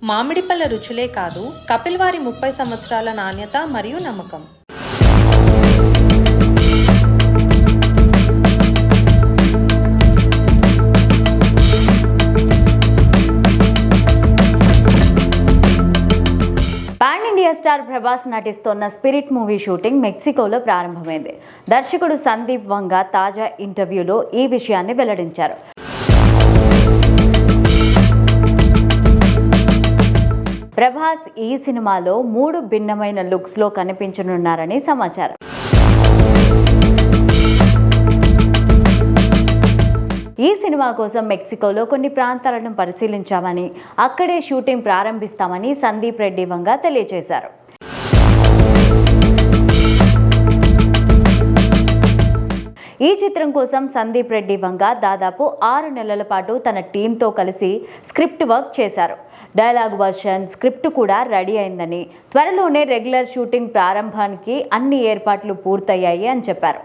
మామిడిపళ్ళ రుచులే కాదు, కపిల్ వారి 30 సంవత్సరాల నాణ్యత మరియు నమ్మకం. పాన్ ఇండియా స్టార్ ప్రభాస్ నటిస్తోన్న స్పిరిట్ మూవీ షూటింగ్ మెక్సికోలో ప్రారంభమైంది. దర్శకుడు సందీప్ వంగ తాజా ఇంటర్వ్యూలో ఈ విషయాన్ని వెల్లడించారు. ప్రభాస్ ఈ సినిమాలో 3 భిన్నమైన లుక్స్లో కనిపించనున్నారని సమాచారం. ఈ సినిమా కోసం మెక్సికోలో కొన్ని ప్రాంతాలను పరిశీలించామని, అక్కడే షూటింగ్ ప్రారంభిస్తామని సందీప్ రెడ్డి వంగ తెలియజేశారు. ఈ చిత్రం కోసం సందీప్ రెడ్డి వంగ దాదాపు 6 నెలల పాటు తన టీంతో కలిసి స్క్రిప్ట్ వర్క్ చేశారు. డైలాగ్ వర్షన్, స్క్రిప్ట్ కూడా రెడీ అయిందని, త్వరలోనే రెగ్యులర్ షూటింగ్ ప్రారంభానికి అన్ని ఏర్పాట్లు పూర్తయ్యాయి అని చెప్పారు.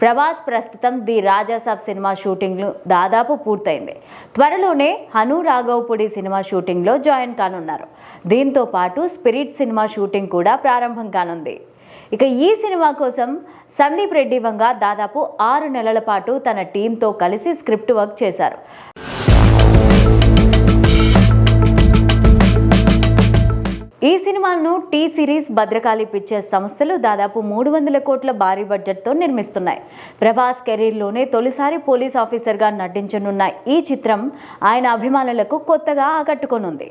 ప్రభాస్ ప్రస్తుతం ది రాజాసాబ్ సినిమా షూటింగ్ దాదాపు పూర్తయింది. త్వరలోనే హను రాఘవపూడి సినిమా షూటింగ్లో జాయిన్ కానున్నారు. దీంతో పాటు స్పిరిట్ సినిమా షూటింగ్ కూడా ప్రారంభం కానుంది. ఇక ఈ సినిమా కోసం సందీప్ రెడ్డి వంగ దాదాపు 6 నెలల పాటు తన టీంతో కలిసి స్క్రిప్ట్ వర్క్ చేశారు. ఈ సినిమాను టీ సిరీస్, భద్రకాళి పిక్చర్స్ సంస్థలు దాదాపు 300 కోట్ల భారీ బడ్జెట్తో నిర్మిస్తున్నాయి. ప్రభాస్ కెరీర్లోనే తొలిసారి పోలీస్ ఆఫీసర్గా నటించనున్న ఈ చిత్రం ఆయన అభిమానులకు కొత్తగా ఆకట్టుకోనుంది.